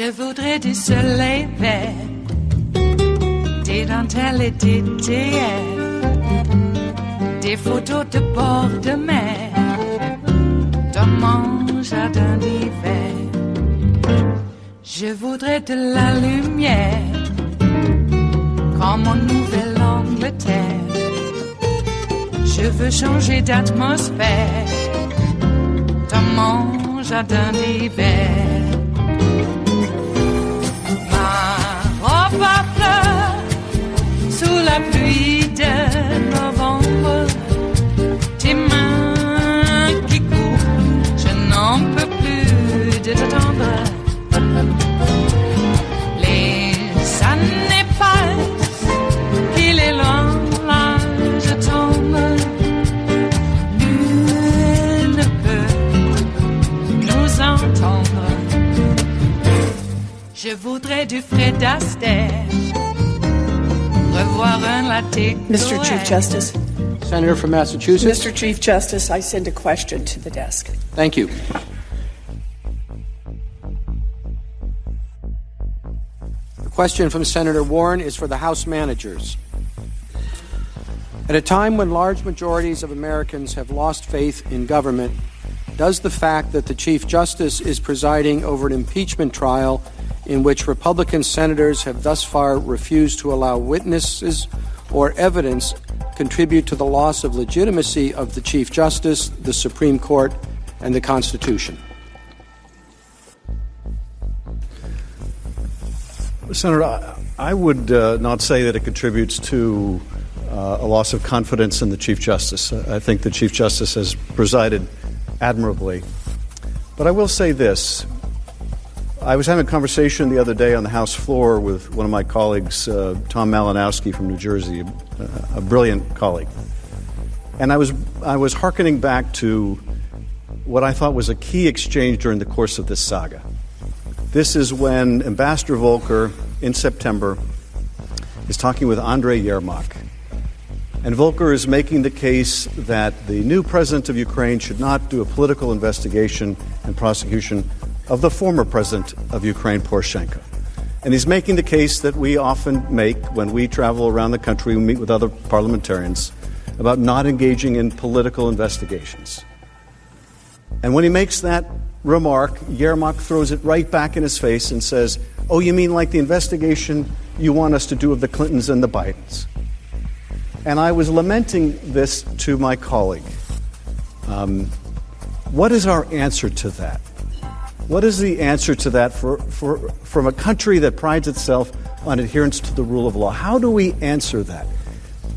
Je voudrais du soleil vert, des dentelles et des théières, des photos de bord de mer, dans mon jardin d'hiver. Je voudrais de la lumière, comme en Nouvelle-Angleterre. Je veux changer d'atmosphère, dans mon jardin d'hiver. Ma robe à fleurs, sous la pluie de novembre, tes mains qui courent, je n'en peux plus de t'attendre. Les années passent, qu'il est loin, là je tombe. Nul ne peut nous entendre. Je voudrais du Fred Astaire, revoir un latte. Mr. Chief Justice. Senator from Massachusetts. Mr. Chief Justice, I send a question to the desk. Thank you. The question from Senator Warren is for the House managers. At a time when large majorities of Americans have lost faith in government, does the fact that the Chief Justice is presiding over an impeachment trial in which Republican senators have thus far refused to allow witnesses or evidence contribute to the loss of legitimacy of the Chief Justice, the Supreme Court, and the Constitution? Senator, I would not say that it contributes to a loss of confidence in the Chief Justice. I think the Chief Justice has presided admirably. But I will say this. I was having a conversation the other day on the House floor with one of my colleagues, Tom Malinowski from New Jersey, a brilliant colleague. And I was hearkening back to what I thought was a key exchange during the course of this saga. This is when Ambassador Volker, in September, is talking with Andrei Yermak. And Volker is making the case that the new president of Ukraine should not do a political investigation and prosecution of the former president of Ukraine, Poroshenko. And he's making the case that we often make when we travel around the country and meet with other parliamentarians about not engaging in political investigations. And when he makes that remark, Yermak throws it right back in his face and says, "Oh, you mean like the investigation you want us to do of the Clintons and the Bidens?" And I was lamenting this to my colleague. What is our answer to that? What is the answer to that from a country that prides itself on adherence to the rule of law? How do we answer that?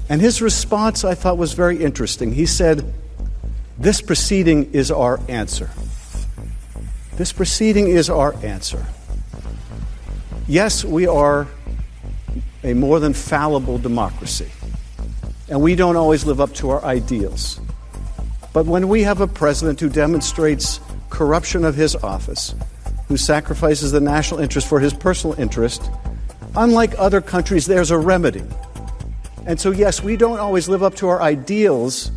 And his response, I thought, was very interesting. He said, "This proceeding is our answer." This proceeding is our answer. Yes, we are a more than fallible democracy, and we don't always live up to our ideals. But when we have a president who demonstrates corruption of his office, who sacrifices the national interest for his personal interest, unlike other countries, there's a remedy. And so, yes, we don't always live up to our ideals,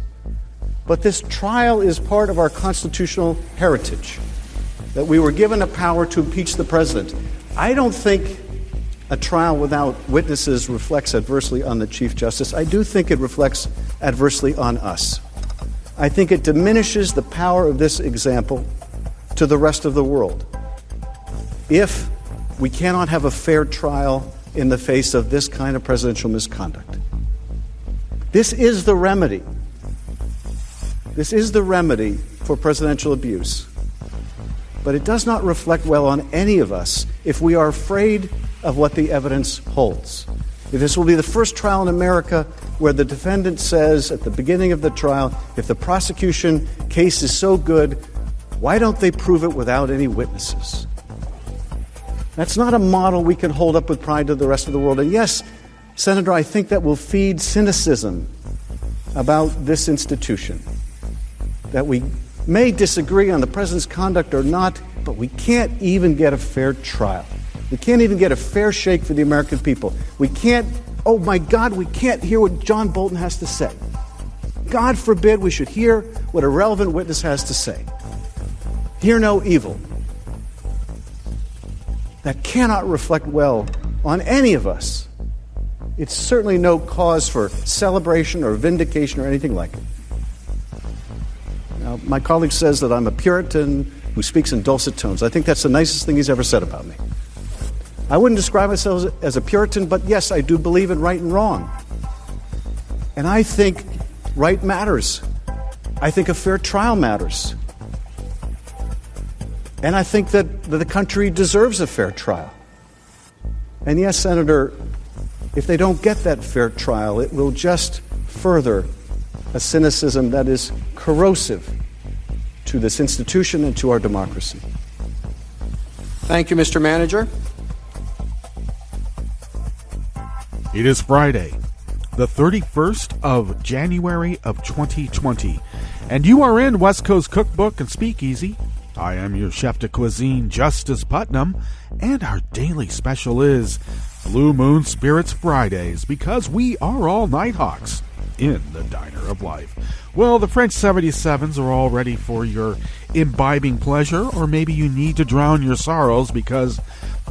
but this trial is part of our constitutional heritage, that we were given a power to impeach the president. I don't think a trial without witnesses reflects adversely on the Chief Justice. I do think it reflects adversely on us. I think it diminishes the power of this example to the rest of the world. If we cannot have a fair trial in the face of this kind of presidential misconduct. This is the remedy. This is the remedy for presidential abuse. But it does not reflect well on any of us if we are afraid of what the evidence holds. If this will be the first trial in America where the defendant says at the beginning of the trial, if the prosecution case is so good, why don't they prove it without any witnesses? That's not a model we can hold up with pride to the rest of the world. And yes, Senator, I think that will feed cynicism about this institution. That we may disagree on the president's conduct or not, but we can't even get a fair trial. We can't even get a fair shake for the American people. We can't, oh my God, we can't hear what John Bolton has to say. God forbid we should hear what a relevant witness has to say. Hear no evil. that cannot reflect well on any of us. It's certainly no cause for celebration or vindication or anything like it. Now, my colleague says that I'm a Puritan who speaks in dulcet tones. I think that's the nicest thing he's ever said about me. I wouldn't describe myself as a Puritan, but yes, I do believe in right and wrong. And I think right matters. I think a fair trial matters. And I think that the country deserves a fair trial. And yes, Senator, if they don't get that fair trial, it will just further a cynicism that is corrosive to this institution and to our democracy. Thank you, Mr. Manager. It is Friday, the 31st of January of 2020, and you are in West Coast Cookbook and Speakeasy. I am your chef de cuisine, Justice Putnam, and our daily special is Blue Moon Spirits Fridays, because we are all Nighthawks in the Diner of Life. Well, the French 77s are all ready for your imbibing pleasure, or maybe you need to drown your sorrows because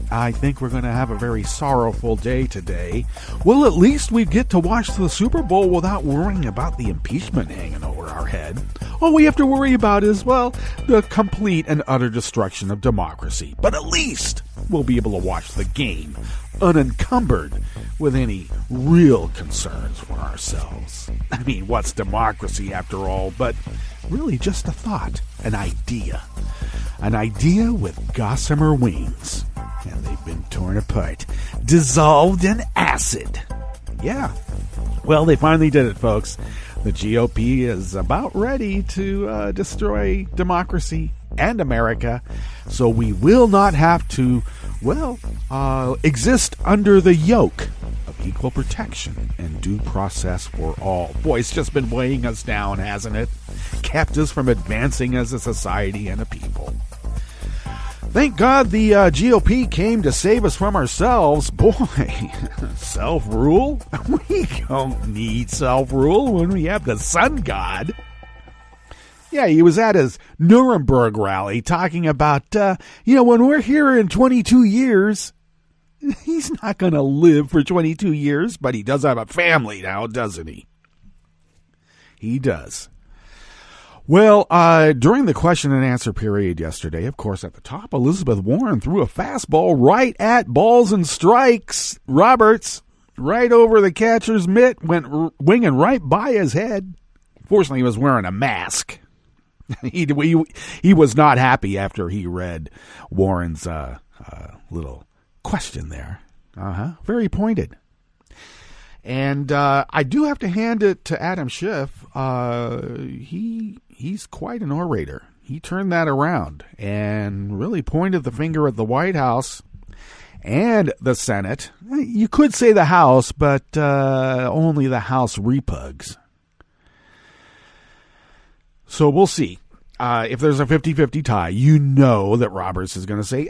I think we're going to have a very sorrowful day today. Well, at least we get to watch the Super Bowl without worrying about the impeachment hanging over our head. All we have to worry about is, well, the complete and utter destruction of democracy. But at least we'll be able to watch the game unencumbered with any real concerns for ourselves. I mean, what's democracy after all but really just a thought, an idea with gossamer wings. And they've been torn apart, dissolved in acid. Yeah. Well, they finally did it, folks. The GOP is about ready to destroy democracy and America, so we will not have to, exist under the yoke of equal protection and due process for all. Boy, it's just been weighing us down, hasn't it? Kept us from advancing as a society and a people. Thank God the GOP came to save us from ourselves. Boy, self-rule? We don't need self-rule when we have the sun god. Yeah, he was at his Nuremberg rally talking about, when we're here in 22 years, he's not going to live for 22 years, but he does have a family now, doesn't he? He does. Well, during the question and answer period yesterday, of course, at the top, Elizabeth Warren threw a fastball right at balls and strikes. Roberts, right over the catcher's mitt, went winging right by his head. Fortunately, he was wearing a mask. He was not happy after he read Warren's little question there. Very pointed. And I do have to hand it to Adam Schiff. He's quite an orator. He turned that around and really pointed the finger at the White House and the Senate. You could say the House, but only the House repugs. So we'll see. If there's a 50-50 tie, you know that Roberts is going to say,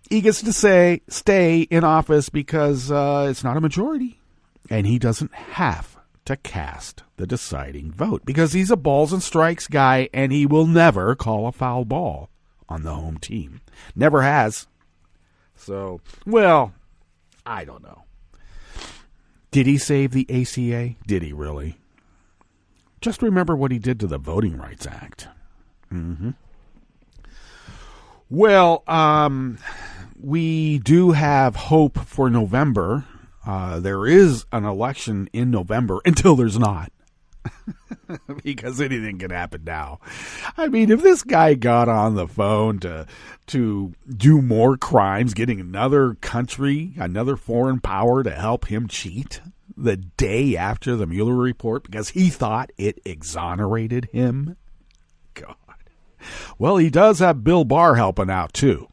he gets to stay in office because it's not a majority. And he doesn't have to cast the deciding vote because he's a balls and strikes guy, and he will never call a foul ball on the home team. Never has. So, I don't know. Did he save the ACA? Did he really? Just remember what he did to the Voting Rights Act. Well, we do have hope for November. There is an election in November until there's not. Because anything can happen now. I mean, if this guy got on the phone to do more crimes, getting another country, another foreign power to help him cheat the day after the Mueller report because he thought it exonerated him. God. Well, he does have Bill Barr helping out too.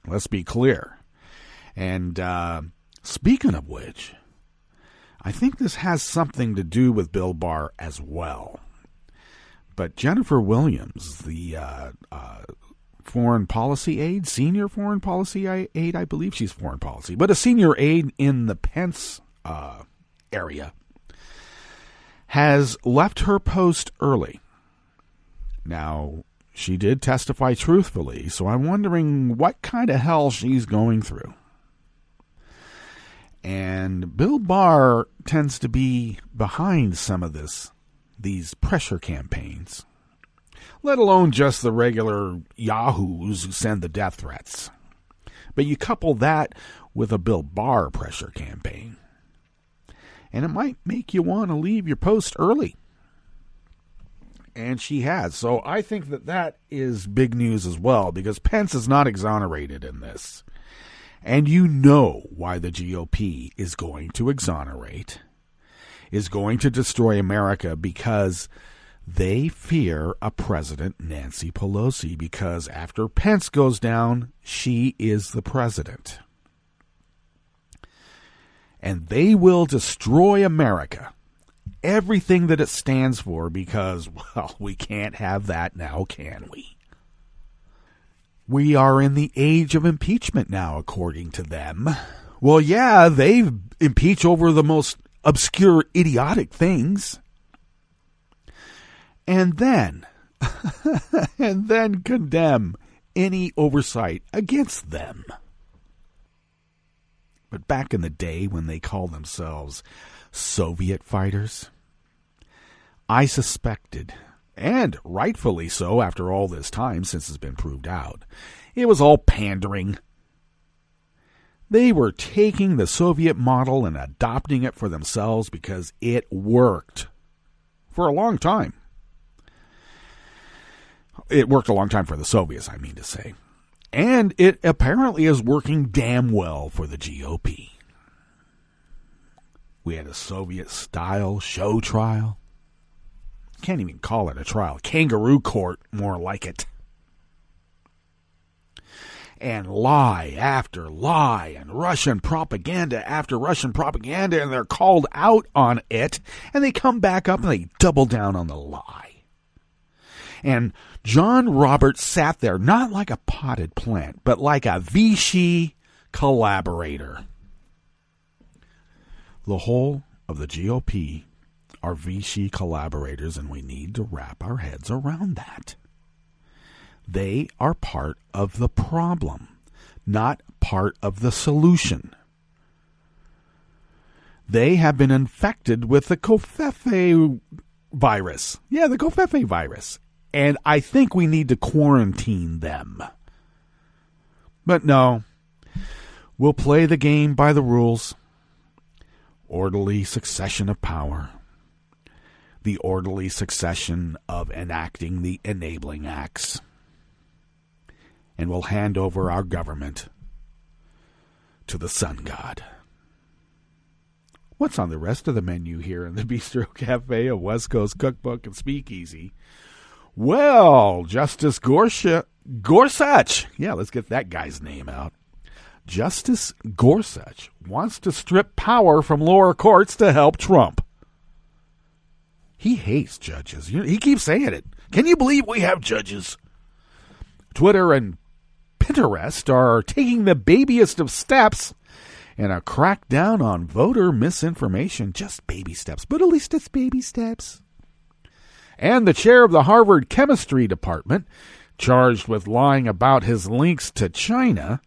Let's be clear. And speaking of which, I think this has something to do with Bill Barr as well. But Jennifer Williams, the foreign policy aide, senior foreign policy aide, I believe she's foreign policy, but a senior aide in the Pence area, has left her post early. Now, she did testify truthfully, so I'm wondering what kind of hell she's going through. And Bill Barr tends to be behind some of these pressure campaigns, let alone just the regular yahoos who send the death threats. But you couple that with a Bill Barr pressure campaign, and it might make you want to leave your post early. And she has. So I think that is big news as well, because Pence is not exonerated in this. And you know why the GOP is going to exonerate, is going to destroy America, because they fear a President Nancy Pelosi, because after Pence goes down, she is the president. And they will destroy America, everything that it stands for, because, well, we can't have that now, can we? We are in the age of impeachment now, according to them. Well, yeah, they impeach over the most obscure, idiotic things. And then, condemn any oversight against them. But back in the day when they called themselves Soviet fighters, I suspected, and rightfully so after all this time since it's been proved out, it was all pandering. They were taking the Soviet model and adopting it for themselves because it worked for a long time. It worked a long time for the Soviets, I mean to say. And it apparently is working damn well for the GOP. We had a Soviet-style show trial. Can't even call it a trial. Kangaroo court, more like it. And lie after lie, and Russian propaganda after Russian propaganda, and they're called out on it, and they come back up and they double down on the lie. And John Roberts sat there not like a potted plant, but like a Vichy collaborator. The whole of the GOP are Vichy collaborators, and we need to wrap our heads around that. They are part of the problem, not part of the solution. They have been infected with the Covfefe virus. Yeah, the Covfefe virus. And I think we need to quarantine them. But no, we'll play the game by the rules. Orderly succession of power. The orderly succession of enacting the enabling acts. And we'll hand over our government to the sun god. What's on the rest of the menu here in the Bistro Cafe of West Coast Cookbook and Speakeasy? Well, Justice Gorsuch. Yeah, let's get that guy's name out. Justice Gorsuch wants to strip power from lower courts to help Trump. He hates judges. He keeps saying it. Can you believe we have judges? Twitter and Pinterest are taking the babyest of steps in a crackdown on voter misinformation. Just baby steps, but at least it's baby steps. And the chair of the Harvard Chemistry Department, charged with lying about his links to China,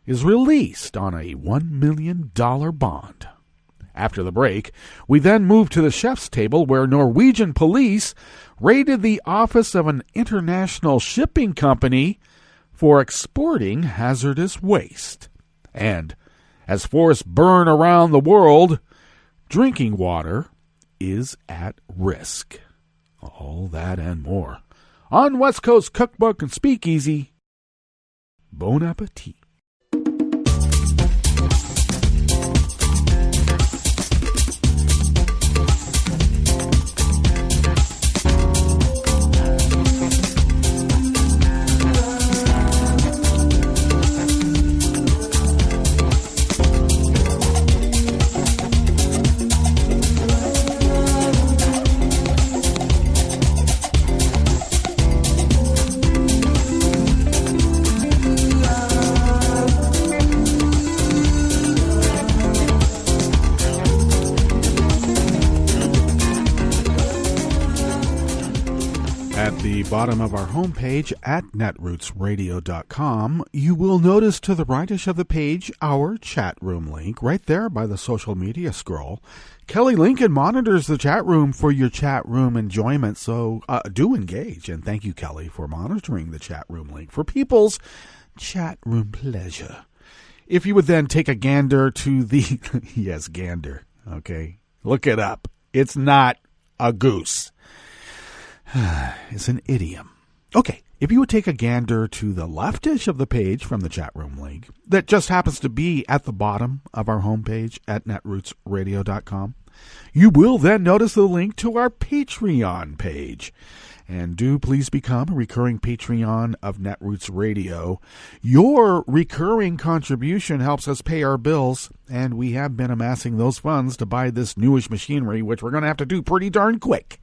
is released on a $1 million bond. After the break, we then move to the chef's table, where Norwegian police raided the office of an international shipping company for exporting hazardous waste. And as forests burn around the world, drinking water is at risk. All that and more on West Coast Cookbook and Speakeasy. Bon appetit. the bottom of our homepage at netrootsradio.com, you will notice to the rightish of the page our chat room link right there by the social media scroll. Kelly Lincoln monitors the chat room for your chat room enjoyment, so do engage. And thank you, Kelly, for monitoring the chat room link for people's chat room pleasure. If you would then take a gander to the... yes, gander, okay? Look it up. It's not a goose. It's an idiom. Okay, if you would take a gander to the leftish of the page from the chat room link, that just happens to be at the bottom of our homepage at netrootsradio.com, you will then notice the link to our Patreon page. And do please become a recurring Patreon of Netroots Radio. Your recurring contribution helps us pay our bills, and we have been amassing those funds to buy this newish machinery, which we're going to have to do pretty darn quick.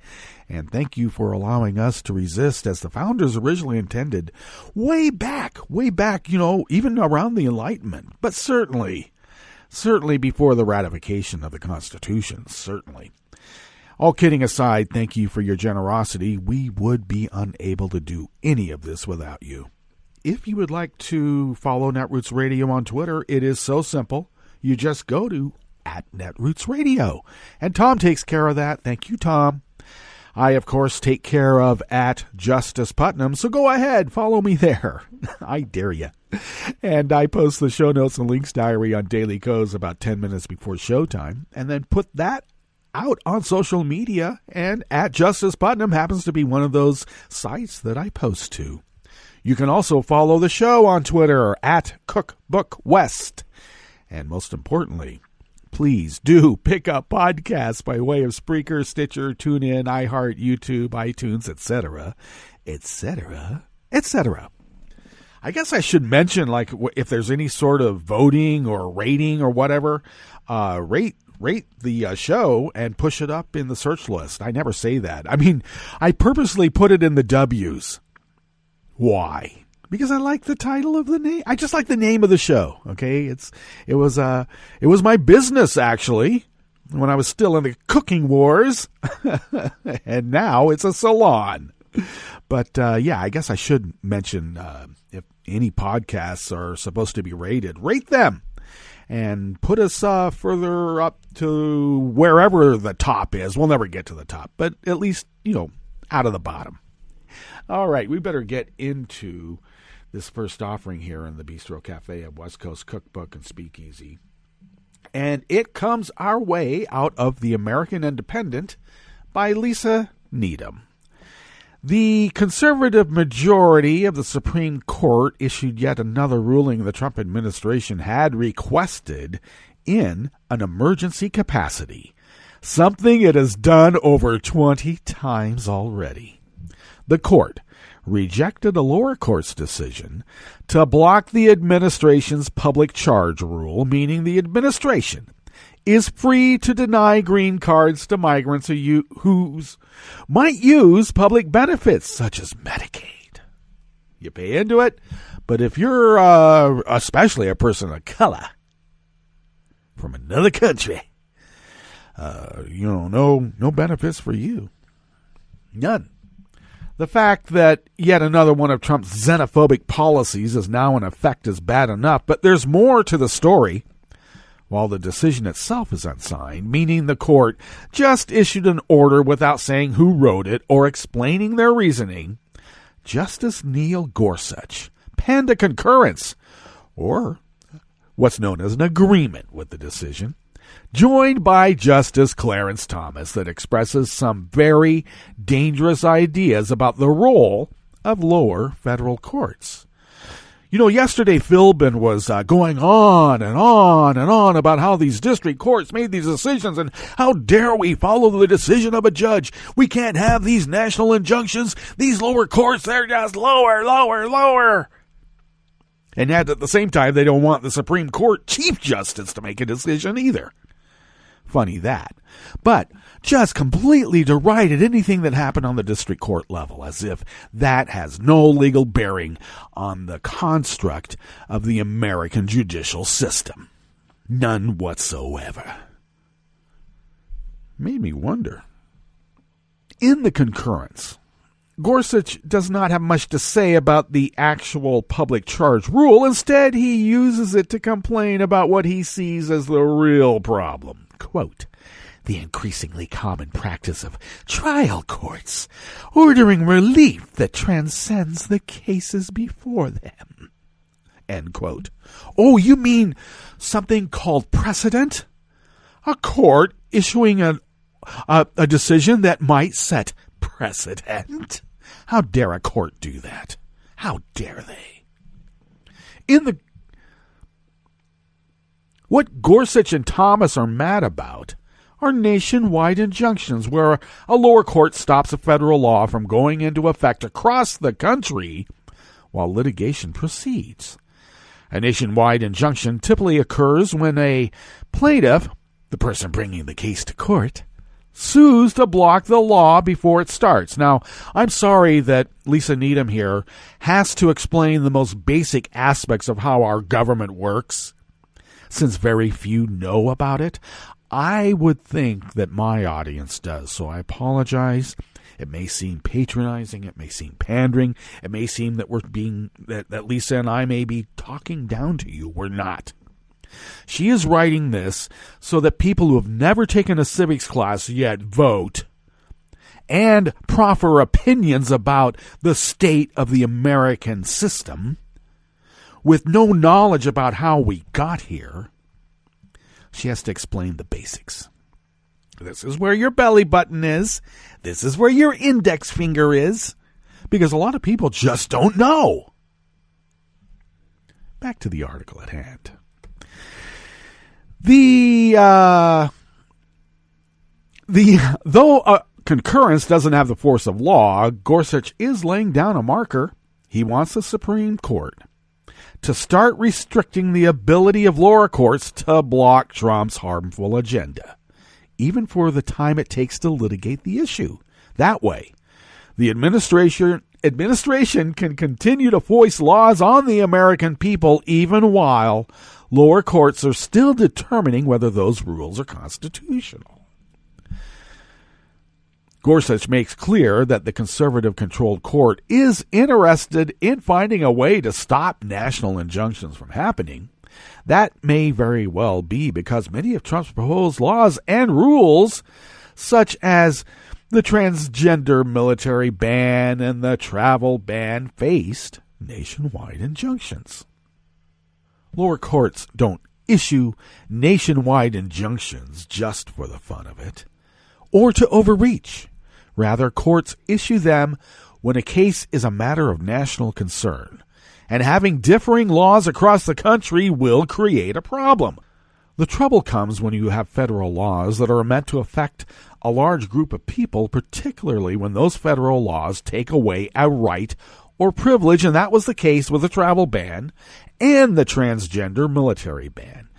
And thank you for allowing us to resist as the founders originally intended way back, even around the Enlightenment. But certainly before the ratification of the Constitution, certainly. All kidding aside, thank you for your generosity. We would be unable to do any of this without you. If you would like to follow Netroots Radio on Twitter, it is so simple. You just go to @NetrootsRadio. And Tom takes care of that. Thank you, Tom. I, of course, take care of @Justice Putnam, so go ahead, follow me there. I dare you. And I post the show notes and links diary on Daily Codes about 10 minutes before showtime, and then put that out on social media, and @Justice Putnam happens to be one of those sites that I post to. You can also follow the show on Twitter @CookbookWest. And most importantly, please do pick up podcasts by way of Spreaker, Stitcher, TuneIn, iHeart, YouTube, iTunes, etc., etc., etc. I guess I should mention, like, if there's any sort of voting or rating or whatever, rate the show and push it up in the search list. I never say that. I mean, I purposely put it in the W's. Why? Because I like the title of the name. I just like the name of the show. Okay, it was my business, actually, when I was still in the cooking wars, and now it's a salon. But yeah, I guess I should mention if any podcasts are supposed to be rated, rate them. And put us further up to wherever the top is. We'll never get to the top, but at least, out of the bottom. All right, we better get into this first offering here in the Bistro Cafe at West Coast Cookbook and Speakeasy. And it comes our way out of The American Independent by Lisa Needham. The conservative majority of the Supreme Court issued yet another ruling the Trump administration had requested in an emergency capacity, something it has done over 20 times already. The court rejected a lower court's decision to block the administration's public charge rule, meaning the administration is free to deny green cards to migrants who might use public benefits such as Medicaid. You pay into it, but if you're especially a person of color from another country, no benefits for you. None. The fact that yet another one of Trump's xenophobic policies is now in effect is bad enough, but there's more to the story. While the decision itself is unsigned, meaning the court just issued an order without saying who wrote it or explaining their reasoning, Justice Neil Gorsuch penned a concurrence, or what's known as an agreement with the decision, joined by Justice Clarence Thomas, that expresses some very dangerous ideas about the role of lower federal courts. Yesterday Philbin was going on and on and on about how these district courts made these decisions and how dare we follow the decision of a judge. We can't have these national injunctions. These lower courts, they're just lower. And yet at the same time, they don't want the Supreme Court Chief Justice to make a decision either. Funny that. But just completely derided anything that happened on the district court level, as if that has no legal bearing on the construct of the American judicial system. None whatsoever. Made me wonder. In the concurrence, Gorsuch does not have much to say about the actual public charge rule. Instead, he uses it to complain about what he sees as the real problem. Quote, the increasingly common practice of trial courts ordering relief that transcends the cases before them. End quote. Oh, you mean something called precedent? A court issuing a decision that might set precedent? How dare a court do that? How dare they? What Gorsuch and Thomas are mad about are nationwide injunctions where a lower court stops a federal law from going into effect across the country while litigation proceeds. A nationwide injunction typically occurs when a plaintiff, the person bringing the case to court, sues to block the law before it starts. Now, I'm sorry that Lisa Needham here has to explain the most basic aspects of how our government works, since very few know about it. I would think that my audience does, so I apologize. It may seem patronizing, it may seem pandering, it may seem that that Lisa and I may be talking down to you. We're not. She is writing this so that people who have never taken a civics class yet vote and proffer opinions about the state of the American system with no knowledge about how we got here. She has to explain the basics. This is where your belly button is. This is where your index finger is. Because a lot of people just don't know. Back to the article at hand. Though concurrence doesn't have the force of law, Gorsuch is laying down a marker. He wants the Supreme Court to start restricting the ability of lower courts to block Trump's harmful agenda, even for the time it takes to litigate the issue. That way, the administration can continue to foist laws on the American people even while lower courts are still determining whether those rules are constitutional. Gorsuch makes clear that the conservative-controlled court is interested in finding a way to stop national injunctions from happening. That may very well be because many of Trump's proposed laws and rules, such as the transgender military ban and the travel ban, faced nationwide injunctions. Lower courts don't issue nationwide injunctions just for the fun of it or to overreach. Rather, courts issue them when a case is a matter of national concern, and having differing laws across the country will create a problem. The trouble comes when you have federal laws that are meant to affect a large group of people, particularly when those federal laws take away a right or privilege, and that was the case with the travel ban and the transgender military ban.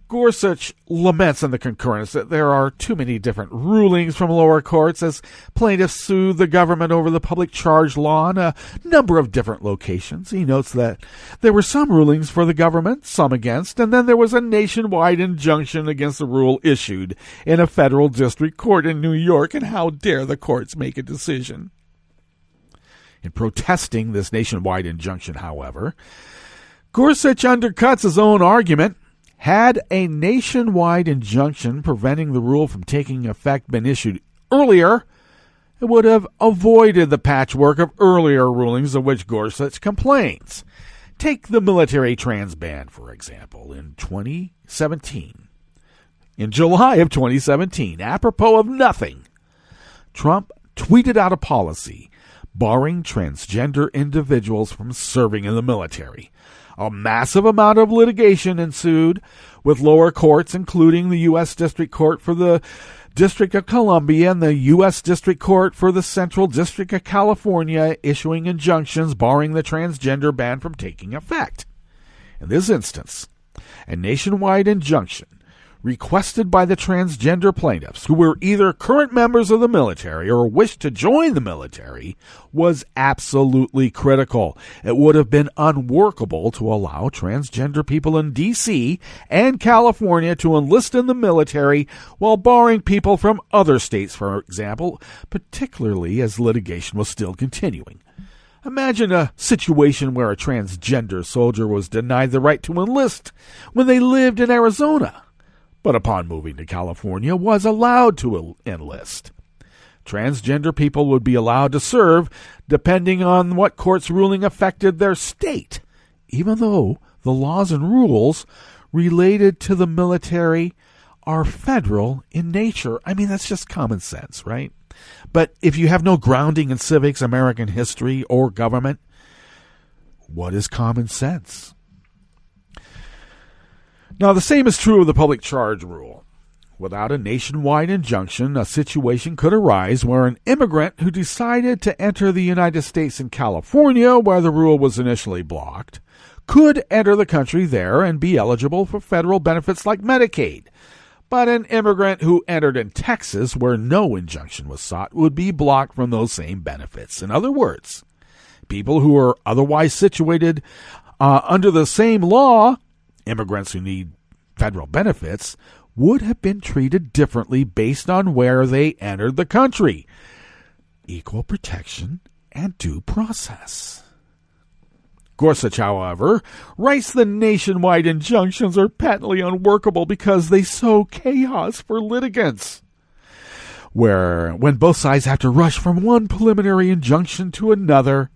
Gorsuch laments in the concurrence that there are too many different rulings from lower courts as plaintiffs sue the government over the public charge law in a number of different locations. He notes that there were some rulings for the government, some against, and then there was a nationwide injunction against the rule issued in a federal district court in New York, and how dare the courts make a decision. In protesting this nationwide injunction, however, Gorsuch undercuts his own argument. Had a nationwide injunction preventing the rule from taking effect been issued earlier, it would have avoided the patchwork of earlier rulings of which Gorsuch complains. Take the military trans ban, for example, in 2017. In July of 2017, apropos of nothing, Trump tweeted out a policy barring transgender individuals from serving in the military. A massive amount of litigation ensued, with lower courts, including the U.S. District Court for the District of Columbia and the U.S. District Court for the Central District of California, issuing injunctions barring the transgender ban from taking effect. In this instance, a nationwide injunction requested by the transgender plaintiffs, who were either current members of the military or wished to join the military, was absolutely critical. It would have been unworkable to allow transgender people in D.C. and California to enlist in the military while barring people from other states, for example, particularly as litigation was still continuing. Imagine a situation where a transgender soldier was denied the right to enlist when they lived in Arizona, but upon moving to California was allowed to enlist. Transgender people would be allowed to serve depending on what court's ruling affected their state, even though the laws and rules related to the military are federal in nature. I mean, that's just common sense, right? But if you have no grounding in civics, American history, or government, what is common sense? Now, the same is true of the public charge rule. Without a nationwide injunction, a situation could arise where an immigrant who decided to enter the United States in California, where the rule was initially blocked, could enter the country there and be eligible for federal benefits like Medicaid. But an immigrant who entered in Texas, where no injunction was sought, would be blocked from those same benefits. In other words, people who are otherwise situated under the same law, immigrants who need federal benefits, would have been treated differently based on where they entered the country. Equal protection and due process. Gorsuch, however, writes the nationwide injunctions are patently unworkable because they sow chaos for litigants. When both sides have to rush from one preliminary injunction to another,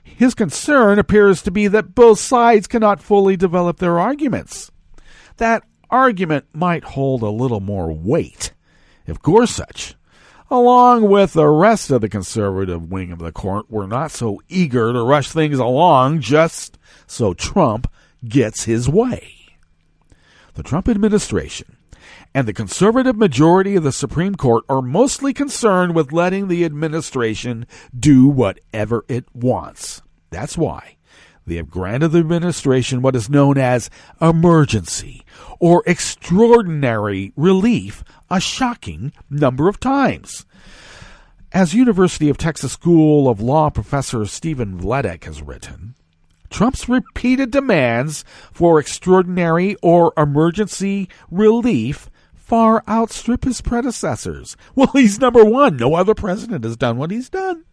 his concern appears to be that both sides cannot fully develop their arguments. That argument might hold a little more weight if Gorsuch, along with the rest of the conservative wing of the court, were not so eager to rush things along just so Trump gets his way. The Trump administration and the conservative majority of the Supreme Court are mostly concerned with letting the administration do whatever it wants. That's why they have granted the administration what is known as emergency or extraordinary relief a shocking number of times. As University of Texas School of Law professor Stephen Vladek has written, Trump's repeated demands for extraordinary or emergency relief far outstrip his predecessors. Well, he's number one. No other president has done what he's done.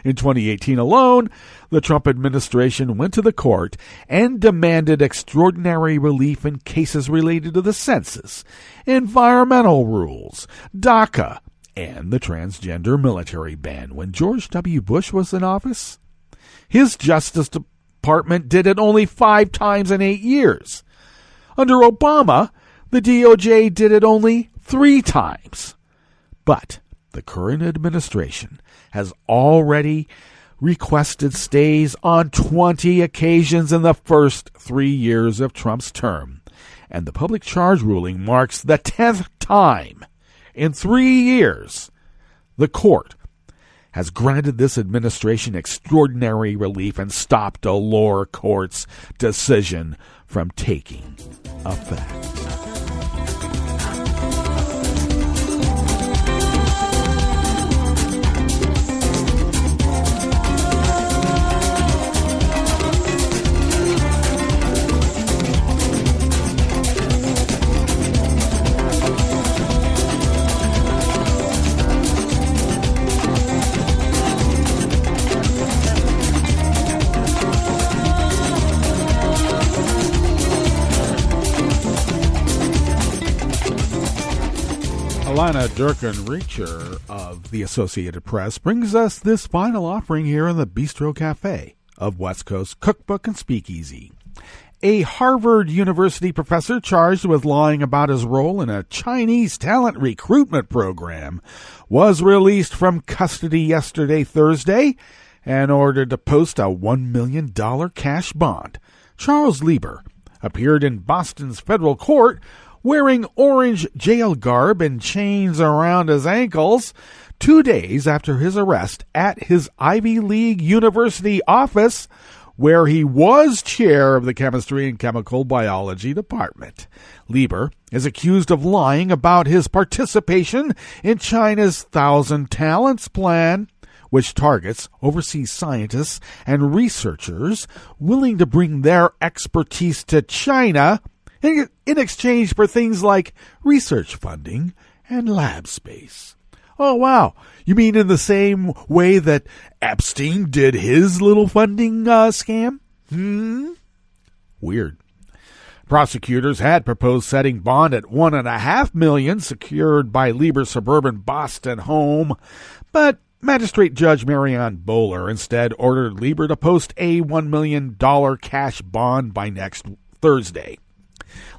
In 2018 alone, the Trump administration went to the court and demanded extraordinary relief in cases related to the census, environmental rules, DACA, and the transgender military ban. When George W. Bush was in office, his Justice Department did it only 5 times in 8 years. Under Obama, the DOJ did it only 3 times. But the current administration has already requested stays on 20 occasions in the first 3 years of Trump's term, and the public charge ruling marks the 10th time in 3 years the court has granted this administration extraordinary relief and stopped a lower court's decision from taking effect. Alana Durkin-Reacher of the Associated Press brings us this final offering here in the Bistro Cafe of West Coast Cookbook and Speakeasy. A Harvard University professor charged with lying about his role in a Chinese talent recruitment program was released from custody yesterday, Thursday, and ordered to post a $1 million cash bond. Charles Lieber appeared in Boston's federal court wearing orange jail garb and chains around his ankles 2 days after his arrest at his Ivy League University office, where he was chair of the Chemistry and Chemical Biology Department. Lieber is accused of lying about his participation in China's Thousand Talents Plan, which targets overseas scientists and researchers willing to bring their expertise to China in exchange for things like research funding and lab space. Oh, wow. You mean in the same way that Epstein did his little funding scam? Weird. Prosecutors had proposed setting bond at $1.5 million secured by Lieber's suburban Boston home, but Magistrate Judge Marianne Bowler instead ordered Lieber to post a $1 million cash bond by next Thursday.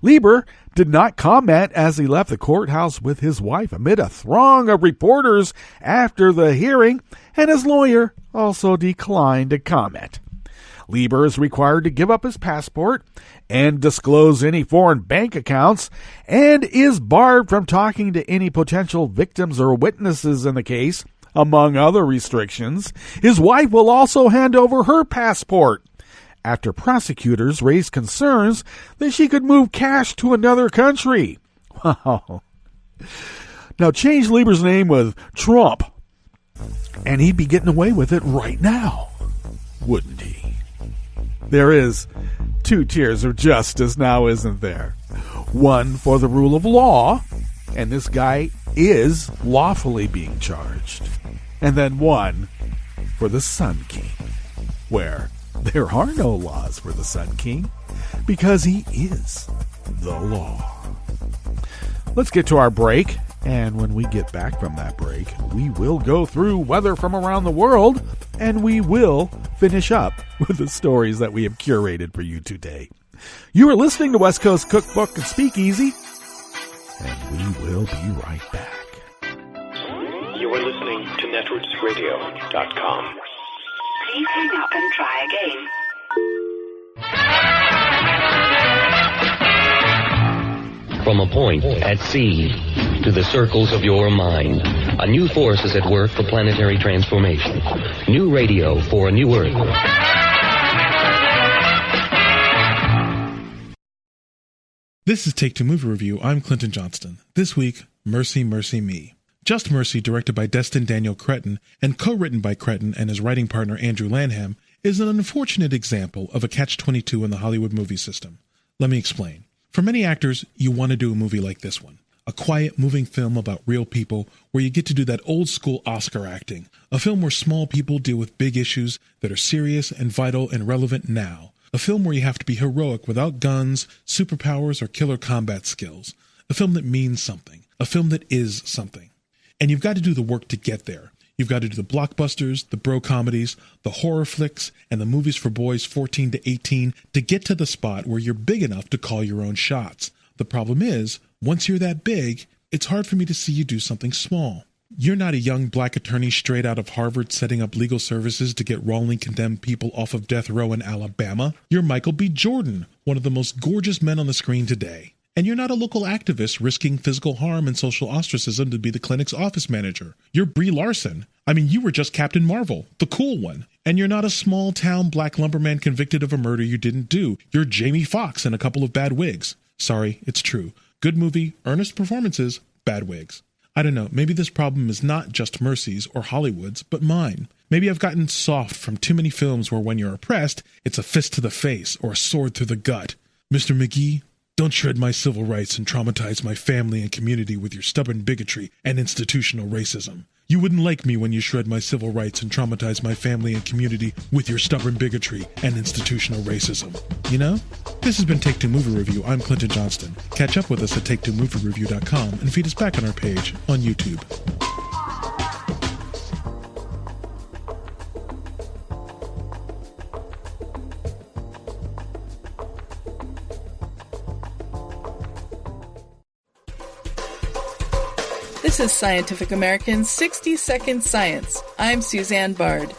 Lieber did not comment as he left the courthouse with his wife amid a throng of reporters after the hearing, and his lawyer also declined to comment. Lieber is required to give up his passport and disclose any foreign bank accounts, and is barred from talking to any potential victims or witnesses in the case, among other restrictions. His wife will also hand over her passport after prosecutors raised concerns that she could move cash to another country. Wow. Now, change Lieber's name with Trump, and he'd be getting away with it right now, wouldn't he? There is two tiers of justice now, isn't there? One for the rule of law, and this guy is lawfully being charged. And then one for the Sun King, where there are no laws for the Sun King, because he is the law. Let's get to our break, and when we get back from that break, we will go through weather from around the world, and we will finish up with the stories that we have curated for you today. You are listening to West Coast Cookbook and Speakeasy, and we will be right back. You are listening to netrootsradio.com. Please hang up and try again. From a point at sea to the circles of your mind, a new force is at work for planetary transformation. New radio for a new Earth. This is Take Two Movie Review. I'm Clinton Johnston. This week, Mercy, Mercy Me. Just Mercy, directed by Destin Daniel Cretton and co-written by Cretton and his writing partner Andrew Lanham, is an unfortunate example of a catch-22 in the Hollywood movie system. Let me explain. For many actors, you want to do a movie like this one. A quiet, moving film about real people where you get to do that old-school Oscar acting. A film where small people deal with big issues that are serious and vital and relevant now. A film where you have to be heroic without guns, superpowers, or killer combat skills. A film that means something. A film that is something. And you've got to do the work to get there. You've got to do the blockbusters, the bro comedies, the horror flicks, and the movies for boys 14 to 18 to get to the spot where you're big enough to call your own shots. The problem is, once you're that big, it's hard for me to see you do something small. You're not a young black attorney straight out of Harvard setting up legal services to get wrongly condemned people off of death row in Alabama. You're Michael B. Jordan, one of the most gorgeous men on the screen today. And you're not a local activist risking physical harm and social ostracism to be the clinic's office manager. You're Brie Larson. I mean, you were just Captain Marvel, the cool one. And you're not a small-town black lumberman convicted of a murder you didn't do. You're Jamie Foxx in a couple of bad wigs. Sorry, it's true. Good movie, earnest performances, bad wigs. I don't know, maybe this problem is not just Mercy's or Hollywood's, but mine. Maybe I've gotten soft from too many films where when you're oppressed, it's a fist to the face or a sword through the gut. Mr. McGee, don't shred my civil rights and traumatize my family and community with your stubborn bigotry and institutional racism. You wouldn't like me when you shred my civil rights and traumatize my family and community with your stubborn bigotry and institutional racism. You know? This has been Take Two Movie Review. I'm Clinton Johnston. Catch up with us at TakeTwoMovieReview.com and feed us back on our page on YouTube. This is Scientific American's 60-Second Science. I'm Suzanne Bard.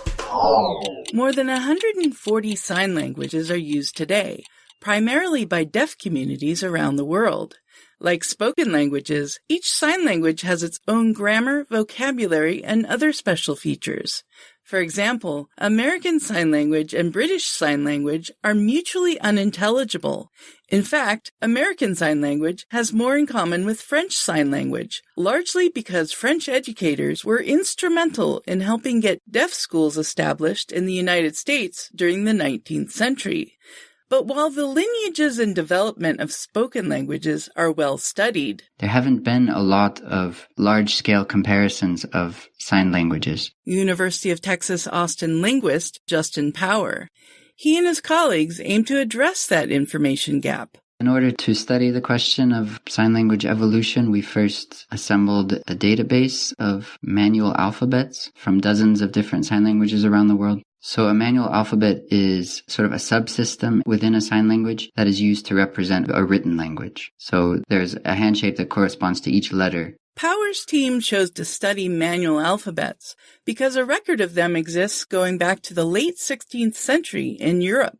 More than 140 sign languages are used today, primarily by deaf communities around the world. Like spoken languages, each sign language has its own grammar, vocabulary, and other special features. For example, American Sign Language and British Sign Language are mutually unintelligible. In fact, American Sign Language has more in common with French Sign Language, largely because French educators were instrumental in helping get deaf schools established in the United States during the 19th century. But while the lineages and development of spoken languages are well studied, there haven't been a lot of large-scale comparisons of sign languages. University of Texas Austin linguist Justin Power. He and his colleagues aim to address that information gap. In order to study the question of sign language evolution, we first assembled a database of manual alphabets from dozens of different sign languages around the world. So a manual alphabet is sort of a subsystem within a sign language that is used to represent a written language. So there's a handshake that corresponds to each letter. Power's team chose to study manual alphabets because a record of them exists going back to the late 16th century in Europe.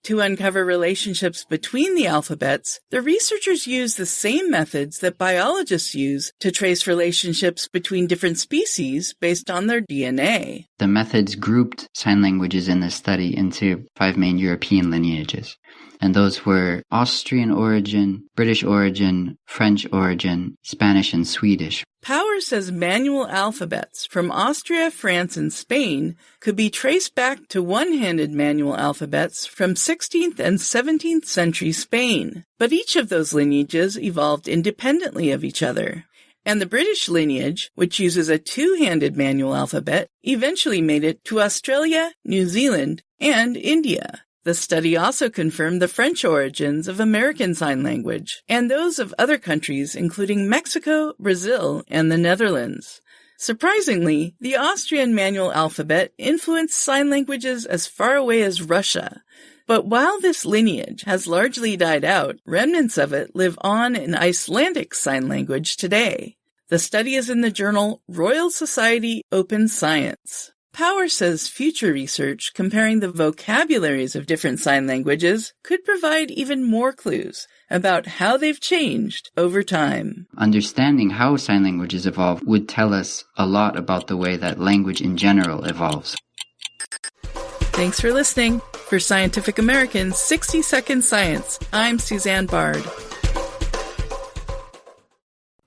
To uncover relationships between the alphabets, the researchers used the same methods that biologists use to trace relationships between different species based on their DNA. The methods grouped sign languages in this study into 5 main European lineages. And those were Austrian origin, British origin, French origin, Spanish, and Swedish. Power says manual alphabets from Austria, France, and Spain could be traced back to one-handed manual alphabets from 16th and 17th century Spain. But each of those lineages evolved independently of each other. And the British lineage, which uses a two-handed manual alphabet, eventually made it to Australia, New Zealand, and India. The study also confirmed the French origins of American Sign Language and those of other countries, including Mexico, Brazil, and the Netherlands. Surprisingly, the Austrian manual alphabet influenced sign languages as far away as Russia. But while this lineage has largely died out, remnants of it live on in Icelandic Sign Language today. The study is in the journal Royal Society Open Science. Power says future research comparing the vocabularies of different sign languages could provide even more clues about how they've changed over time. Understanding how sign languages evolve would tell us a lot about the way that language in general evolves. Thanks for listening. For Scientific American's 60-Second Science, I'm Suzanne Bard.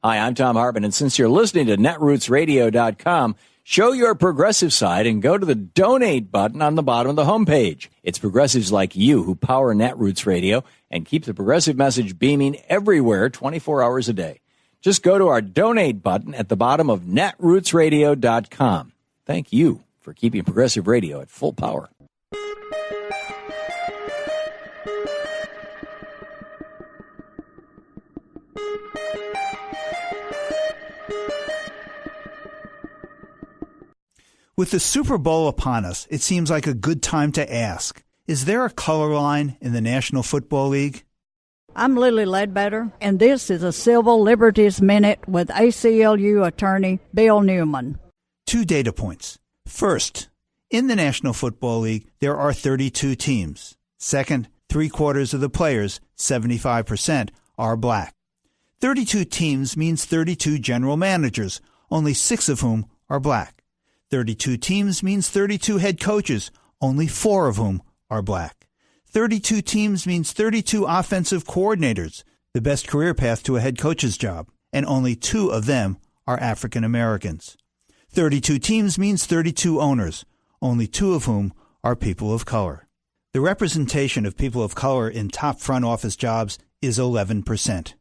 Hi, I'm Tom Hartman, and since you're listening to netrootsradio.com, show your progressive side and go to the donate button on the bottom of the homepage. It's progressives like you who power Netroots Radio and keep the progressive message beaming everywhere 24 hours a day. Just go to our donate button at the bottom of netrootsradio.com. Thank you for keeping progressive radio at full power. With the Super Bowl upon us, it seems like a good time to ask, is there a color line in the National Football League? I'm Lily Ledbetter, and this is a Civil Liberties Minute with ACLU attorney Bill Newman. 2 data points. First, in the National Football League, there are 32 teams. Second, 3/4 of the players, 75%, are black. 32 teams means 32 general managers, only 6 of whom are black. 32 teams means 32 head coaches, only 4 of whom are black. 32 teams means 32 offensive coordinators, the best career path to a head coach's job, and only 2 of them are African Americans. 32 teams means 32 owners, only 2 of whom are people of color. The representation of people of color in top front office jobs is 11%.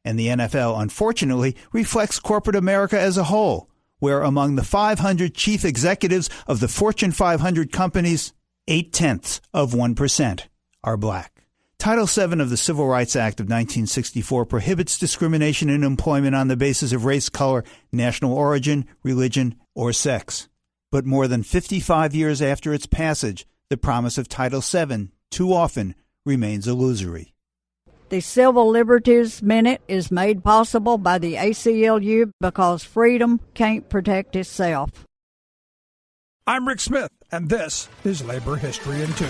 And the NFL, unfortunately, reflects corporate America as a whole, where among the 500 chief executives of the Fortune 500 companies, 0.8% are black. Title VII of the Civil Rights Act of 1964 prohibits discrimination in employment on the basis of race, color, national origin, religion, or sex. But more than 55 years after its passage, the promise of Title VII too often remains illusory. The Civil Liberties Minute is made possible by the ACLU because freedom can't protect itself. I'm Rick Smith, and this is Labor History in 2.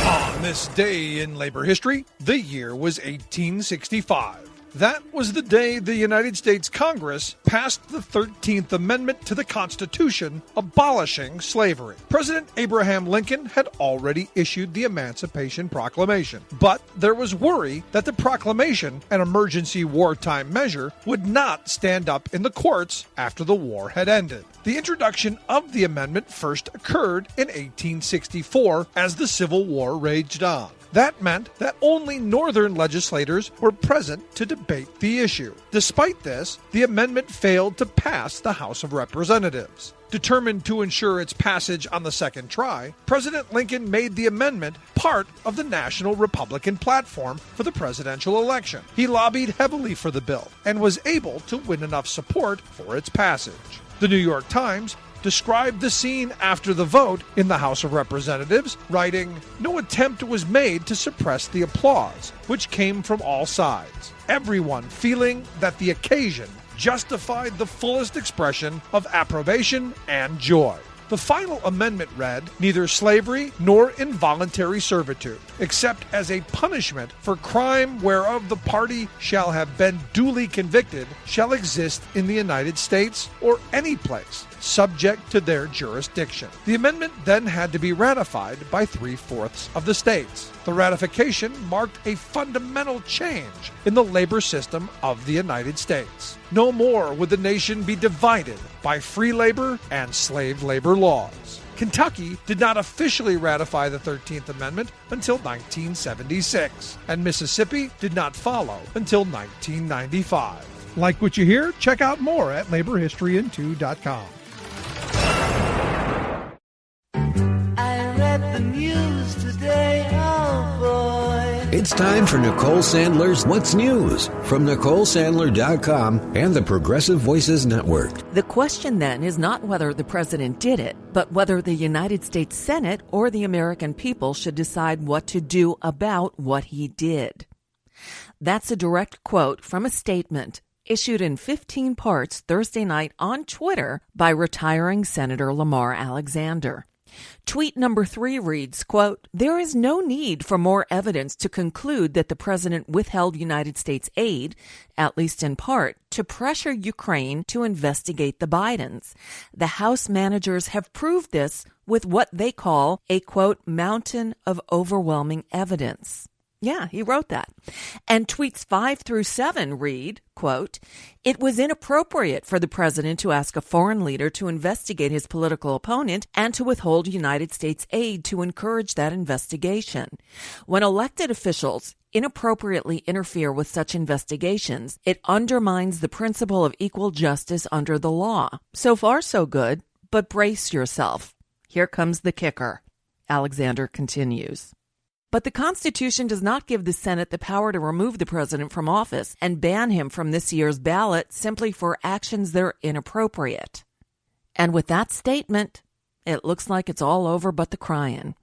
On this day in labor history, the year was 1865. That was the day the United States Congress passed the 13th Amendment to the Constitution, abolishing slavery. President Abraham Lincoln had already issued the Emancipation Proclamation, but there was worry that the proclamation, an emergency wartime measure, would not stand up in the courts after the war had ended. The introduction of the amendment first occurred in 1864 as the Civil War raged on. That meant that only Northern legislators were present to debate the issue. Despite this, the amendment failed to pass the House of Representatives. Determined to ensure its passage on the second try, President Lincoln made the amendment part of the National Republican platform for the presidential election. He lobbied heavily for the bill and was able to win enough support for its passage. The New York Times described the scene after the vote in the House of Representatives, writing, "No attempt was made to suppress the applause, which came from all sides, everyone feeling that the occasion justified the fullest expression of approbation and joy." The final amendment read, "Neither slavery nor involuntary servitude, except as a punishment for crime whereof the party shall have been duly convicted, shall exist in the United States or any place, subject to their jurisdiction." The amendment then had to be ratified by 3/4 of the states. The ratification marked a fundamental change in the labor system of the United States. No more would the nation be divided by free labor and slave labor laws. Kentucky did not officially ratify the 13th Amendment until 1976, and Mississippi did not follow until 1995. Like what you hear? Check out more at laborhistoryin2.com. I read the news today, oh boy. It's time for Nicole Sandler's What's News from NicoleSandler.com and the Progressive Voices Network. The question then is not whether the president did it, but whether the United States Senate or the American people should decide what to do about what he did. That's a direct quote from a statement issued in 15 parts Thursday night on Twitter by retiring Senator Lamar Alexander. Tweet number 3 reads, quote, "There is no need for more evidence to conclude that the president withheld United States aid, at least in part, to pressure Ukraine to investigate the Bidens. The House managers have proved this with what they call a, quote, mountain of overwhelming evidence." Yeah, he wrote that. And tweets 5 through 7 read, quote, "It was inappropriate for the president to ask a foreign leader to investigate his political opponent and to withhold United States aid to encourage that investigation. When elected officials inappropriately interfere with such investigations, it undermines the principle of equal justice under the law. So far, so good, but brace yourself. Here comes the kicker." Alexander continues. But the Constitution does not give the Senate the power to remove the president from office and ban him from this year's ballot simply for actions that are inappropriate. And with that statement, it looks like it's all over but the crying.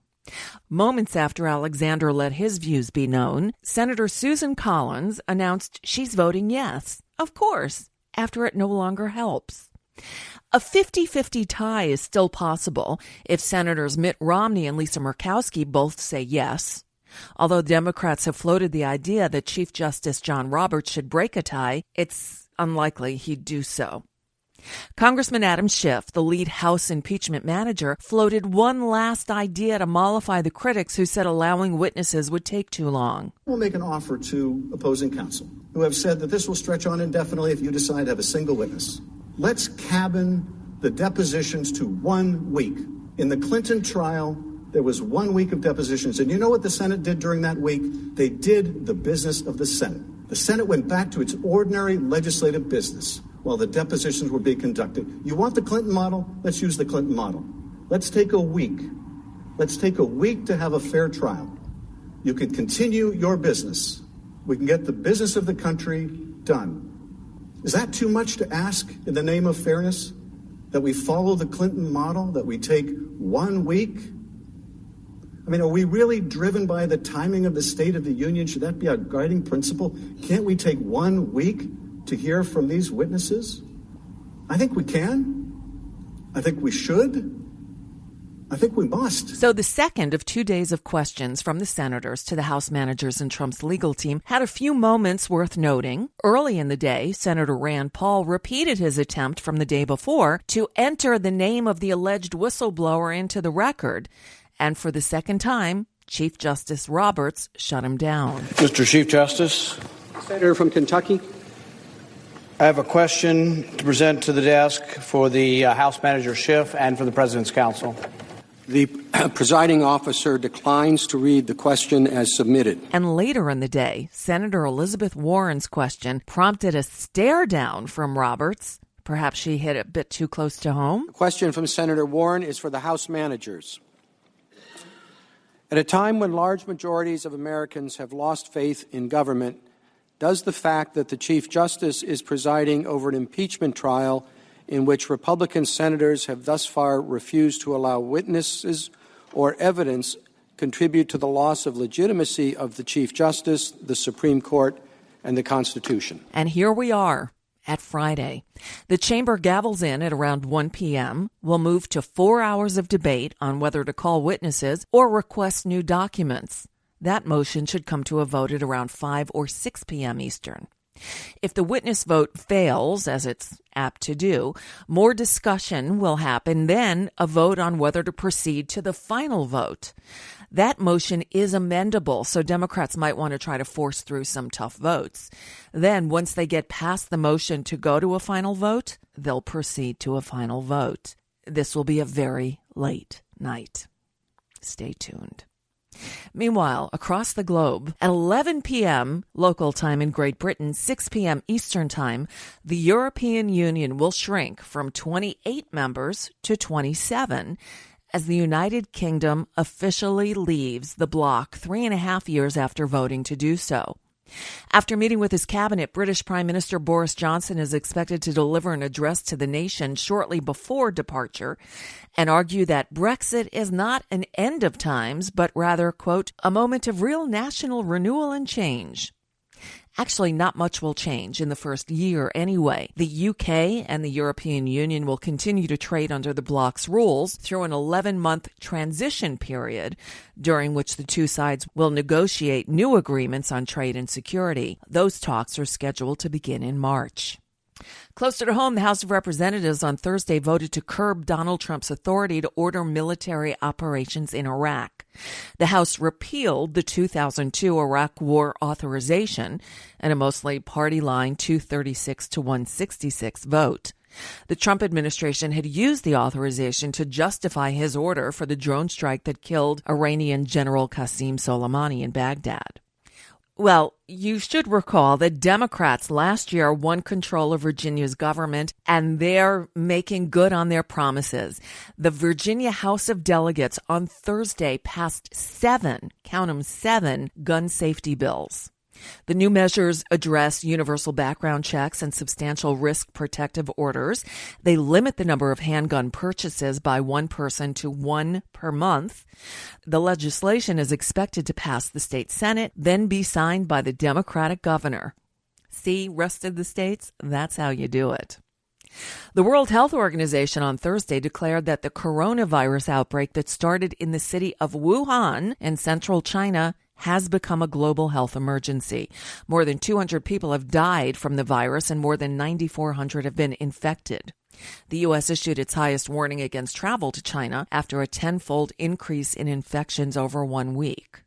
Moments after Alexander let his views be known, Senator Susan Collins announced she's voting yes, of course, after it no longer helps. A 50-50 tie is still possible if Senators Mitt Romney and Lisa Murkowski both say yes. Although Democrats have floated the idea that Chief Justice John Roberts should break a tie, it's unlikely he'd do so. Congressman Adam Schiff, the lead House impeachment manager, floated one last idea to mollify the critics who said allowing witnesses would take too long. We'll make an offer to opposing counsel who have said that this will stretch on indefinitely if you decide to have a single witness. Let's cabin the depositions to 1 week. In the Clinton trial, there was 1 week of depositions. And you know what the Senate did during that week? They did the business of the Senate. The Senate went back to its ordinary legislative business while the depositions were being conducted. You want the Clinton model? Let's use the Clinton model. Let's take a week. Let's take a week to have a fair trial. You can continue your business. We can get the business of the country done. Is that too much to ask in the name of fairness? That we follow the Clinton model, that we take 1 week? I mean, are we really driven by the timing of the State of the Union? Should that be our guiding principle? Can't we take 1 week to hear from these witnesses? I think we can. I think we should. I think we must. So the second of 2 days of questions from the senators to the House managers and Trump's legal team had a few moments worth noting. Early in the day, Senator Rand Paul repeated his attempt from the day before to enter the name of the alleged whistleblower into the record. And for the second time, Chief Justice Roberts shut him down. Mr. Chief Justice. Senator from Kentucky. I have a question to present to the desk for the House Manager Schiff and for the President's Counsel. The presiding officer declines to read the question as submitted. And later in the day, Senator Elizabeth Warren's question prompted a stare down from Roberts. Perhaps she hit it a bit too close to home. The question from Senator Warren is for the House managers. At a time when large majorities of Americans have lost faith in government, does the fact that the Chief Justice is presiding over an impeachment trial in which Republican senators have thus far refused to allow witnesses or evidence contribute to the loss of legitimacy of the Chief Justice, the Supreme Court, and the Constitution? And here we are at Friday. The chamber gavels in at around 1 p.m. We'll move to 4 hours of debate on whether to call witnesses or request new documents. That motion should come to a vote at around 5 or 6 p.m. Eastern. If the witness vote fails, as it's apt to do, more discussion will happen, then a vote on whether to proceed to the final vote. That motion is amendable, so Democrats might want to try to force through some tough votes. Then, once they get past the motion to go to a final vote, they'll proceed to a final vote. This will be a very late night. Stay tuned. Meanwhile, across the globe, at 11 p.m. local time in Great Britain, 6 p.m. Eastern time, the European Union will shrink from 28 members to 27 as the United Kingdom officially leaves the bloc 3.5 years after voting to do so. After meeting with his cabinet, British Prime Minister Boris Johnson is expected to deliver an address to the nation shortly before departure and argue that Brexit is not an end of times, but rather, quote, a moment of real national renewal and change. Actually, not much will change in the first year anyway. The UK and the European Union will continue to trade under the bloc's rules through an 11-month transition period, during which the two sides will negotiate new agreements on trade and security. Those talks are scheduled to begin in March. Closer to home, the House of Representatives on Thursday voted to curb Donald Trump's authority to order military operations in Iraq. The House repealed the 2002 Iraq War authorization in a mostly party-line 236 to 166 vote. The Trump administration had used the authorization to justify his order for the drone strike that killed Iranian General Qasem Soleimani in Baghdad. Well, you should recall that Democrats last year won control of Virginia's government, and they're making good on their promises. The Virginia House of Delegates on Thursday passed 7, count them, 7 gun safety bills. The new measures address universal background checks and substantial risk protective orders. They limit the number of handgun purchases by one person to 1 per month. The legislation is expected to pass the state Senate, then be signed by the Democratic governor. See, rest of the states, that's how you do it. The World Health Organization on Thursday declared that the coronavirus outbreak that started in the city of Wuhan in central China has become a global health emergency. More than 200 people have died from the virus and more than 9,400 have been infected. The U.S. issued its highest warning against travel to China after a 10-fold increase in infections over 1 week.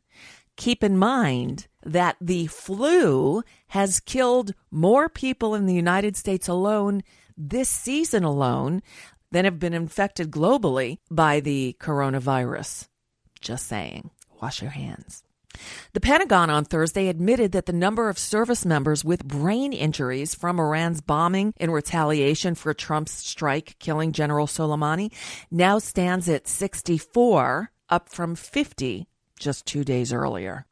Keep in mind that the flu has killed more people in the United States alone this season alone than have been infected globally by the coronavirus. Just saying. Wash your hands. The Pentagon on Thursday admitted that the number of service members with brain injuries from Iran's bombing in retaliation for Trump's strike killing General Soleimani now stands at 64, up from 50 just 2 days earlier.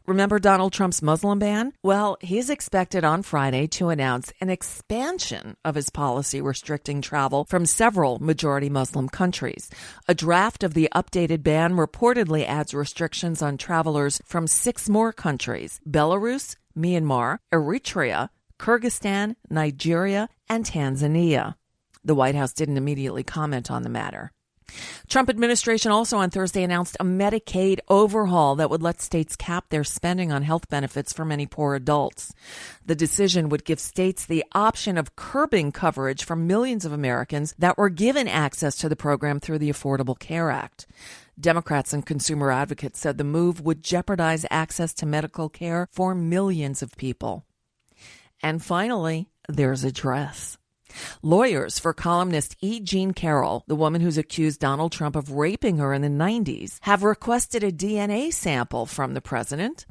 Remember Donald Trump's Muslim ban? Well, he's expected on Friday to announce an expansion of his policy restricting travel from several majority Muslim countries. A draft of the updated ban reportedly adds restrictions on travelers from 6 more countries: Belarus, Myanmar, Eritrea, Kyrgyzstan, Nigeria, and Tanzania. The White House didn't immediately comment on the matter. Trump administration also on Thursday announced a Medicaid overhaul that would let states cap their spending on health benefits for many poor adults. The decision would give states the option of curbing coverage for millions of Americans that were given access to the program through the Affordable Care Act. Democrats and consumer advocates said the move would jeopardize access to medical care for millions of people. And finally, there's a dress. Lawyers for columnist E. Jean Carroll, the woman who's accused Donald Trump of raping her in the 90s, have requested a DNA sample from the president.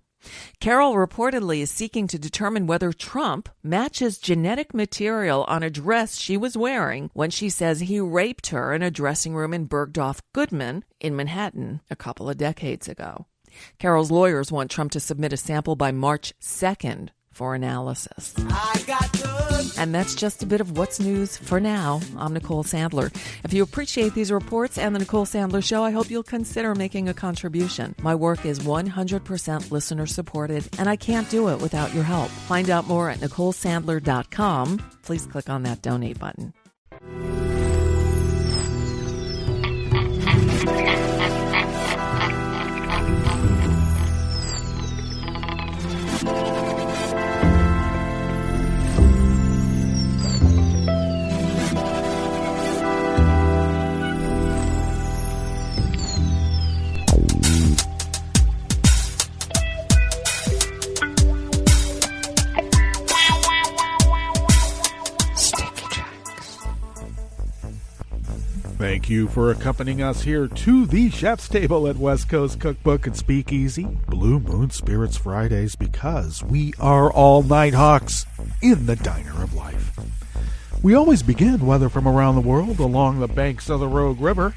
Carroll reportedly is seeking to determine whether Trump matches genetic material on a dress she was wearing when she says he raped her in a dressing room in Bergdorf Goodman in Manhattan a couple of decades ago. Carroll's lawyers want Trump to submit a sample by March 2nd for analysis. And that's just a bit of what's news for now. I'm Nicole Sandler. If you appreciate these reports and the Nicole Sandler Show, I hope you'll consider making a contribution. My work is 100% listener supported, and I can't do it without your help. Find out more at NicoleSandler.com. Please click on that donate button. Thank you for accompanying us here to the chef's table at West Coast Cookbook and Speakeasy, Blue Moon Spirits Fridays, because we are all night hawks in the diner of life. We always begin, whether from around the world, along the banks of the Rogue River,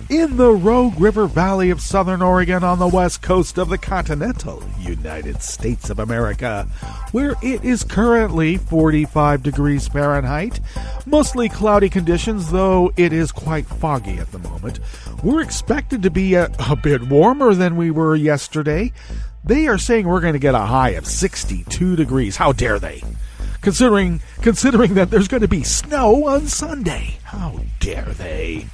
in the Rogue River Valley of Southern Oregon on the west coast of the continental United States of America, where it is currently 45 degrees Fahrenheit. Mostly cloudy conditions, though it is quite foggy at the moment. We're expected to be a bit warmer than we were yesterday. They are saying we're going to get a high of 62 degrees. How dare they? Considering that there's going to be snow on Sunday. How dare they?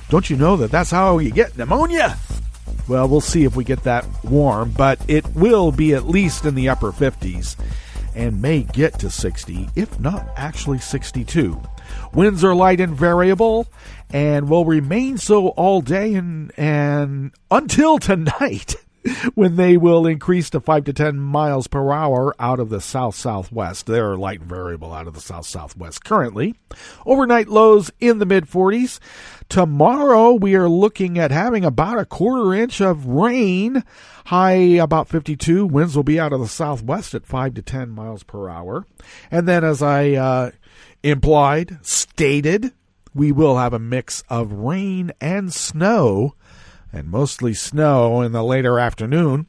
Don't you know that that's how you get pneumonia? Well, we'll see if we get that warm, but it will be at least in the upper 50s and may get to 60, if not actually 62. Winds are light and variable and will remain so all day and until tonight, when they will increase to 5 to 10 miles per hour out of the south-southwest. They're light and variable out of the south-southwest currently. Overnight lows in the mid-40s. Tomorrow, we are looking at having about a quarter inch of rain. High about 52. Winds will be out of the southwest at 5 to 10 miles per hour. And then, as I stated, we will have a mix of rain and snow, and mostly snow in the later afternoon,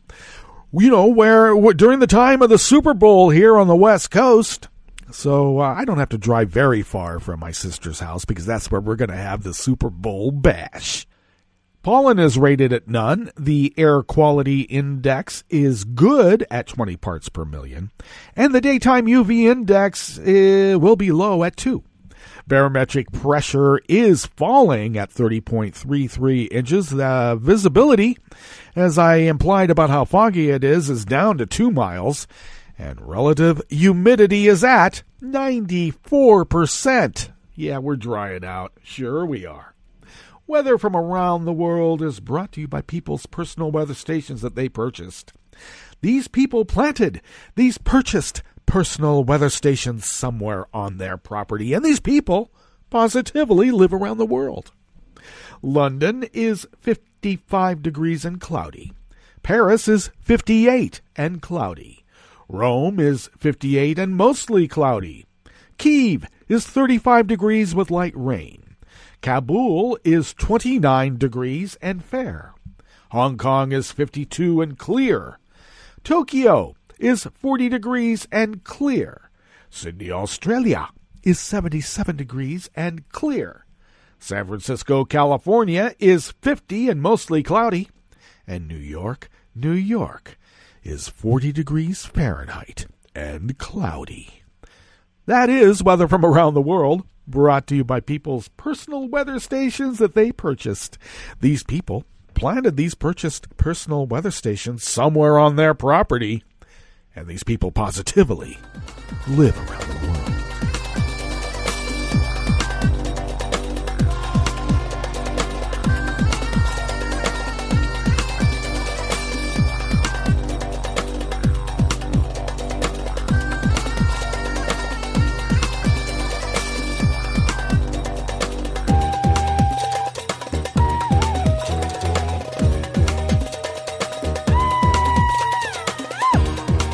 where during the time of the Super Bowl here on the West Coast. So I don't have to drive very far from my sister's house because that's where we're going to have the Super Bowl bash. Pollen is rated at none. The air quality index is good at 20 parts per million. And the daytime UV index will be low at 2. Barometric pressure is falling at 30.33 inches. The visibility, as I implied about how foggy it is down to 2 miles. And relative humidity is at 94%. Yeah, we're drying out. Sure we are. Weather from around the world is brought to you by people's personal weather stations that they purchased. These people purchased personal weather stations somewhere on their property, and these people positively live around the world. London is 55 degrees and cloudy. Paris is 58 and cloudy. Rome is 58 and mostly cloudy. Kyiv is 35 degrees with light rain. Kabul is 29 degrees and fair. Hong Kong is 52 and clear. Tokyo is 40 degrees and clear. Sydney, Australia is 77 degrees and clear. San Francisco, California is 50 and mostly cloudy. And New York is 40 degrees Fahrenheit and cloudy. That is weather from around the world. brought to you by people's personal weather stations that they purchased. These people planted these purchased personal weather stations somewhere on their property, and these people positively live around the world.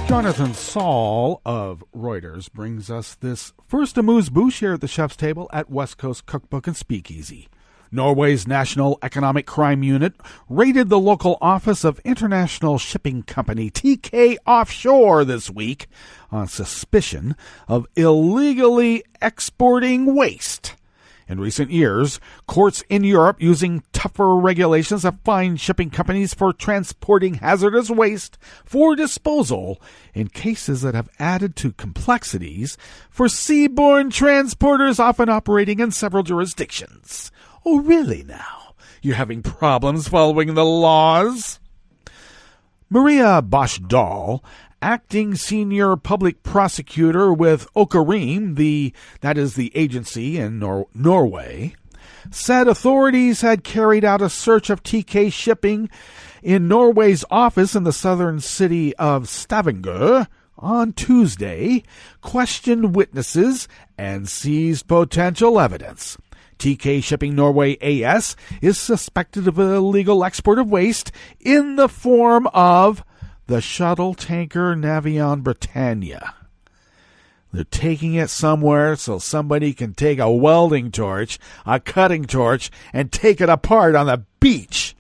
Jonathan Saul of Reuters brings us this first amuse-bouche here at the chef's table at West Coast Cookbook and Speakeasy. Norway's National Economic Crime Unit raided the local office of international shipping company TK Offshore this week on suspicion of illegally exporting waste. In recent years, courts in Europe using tougher regulations have fined shipping companies for transporting hazardous waste for disposal in cases that have added to complexities for seaborne transporters often operating in several jurisdictions. Oh, really now? You're having problems following the laws? Maria Bosch-Dahl, acting senior public prosecutor with Okarim, that is the agency in Norway, said authorities had carried out a search of TK Shipping in Norway's office in the southern city of Stavanger on Tuesday, questioned witnesses, and seized potential evidence. TK Shipping Norway AS is suspected of illegal export of waste in the form of the shuttle tanker Navion Britannia. They're taking it somewhere so somebody can take a welding torch, a cutting torch, and take it apart on the beach.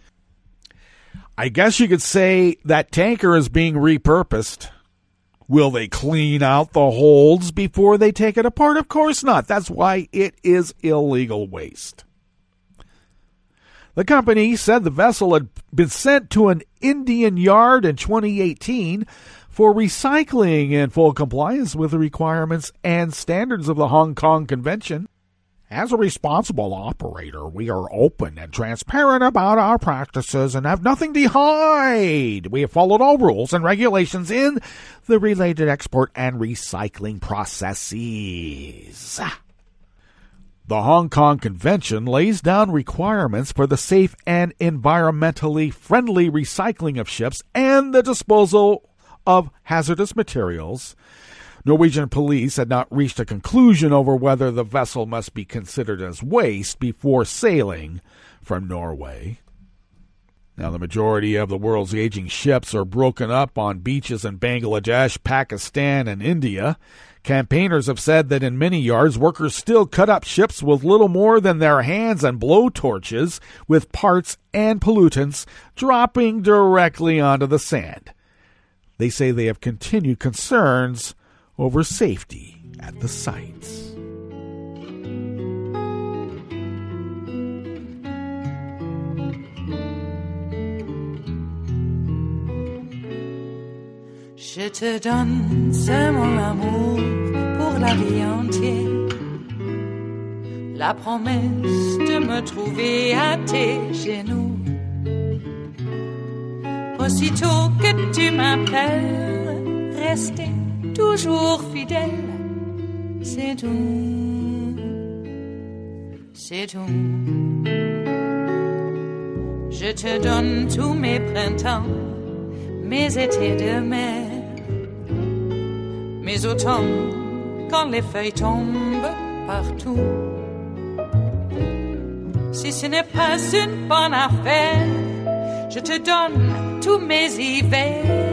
I guess you could say that tanker is being repurposed. Will they clean out the holds before they take it apart? Of course not. That's why it is illegal waste. The company said the vessel had been sent to an Indian yard in 2018 for recycling in full compliance with the requirements and standards of the Hong Kong Convention. As a responsible operator, we are open and transparent about our practices and have nothing to hide. We have followed all rules and regulations in the related export and recycling processes. The Hong Kong Convention lays down requirements for the safe and environmentally friendly recycling of ships and the disposal of hazardous materials. Norwegian police had not reached a conclusion over whether the vessel must be considered as waste before sailing from Norway. Now, the majority of the world's aging ships are broken up on beaches in Bangladesh, Pakistan, and India. Campaigners have said that in many yards, workers still cut up ships with little more than their hands and blow torches with parts and pollutants dropping directly onto the sand. They say they have continued concerns over safety at the sites. Je te donne, c'est mon amour pour la vie entière. La promesse de me trouver à tes genoux. Aussitôt que tu m'appelles, rester toujours fidèle. C'est tout, c'est tout. Je te donne tous mes printemps, mes étés de mer. Mes automnes, quand les feuilles tombent partout. Si ce n'est pas une bonne affaire, je te donne tous mes hivers.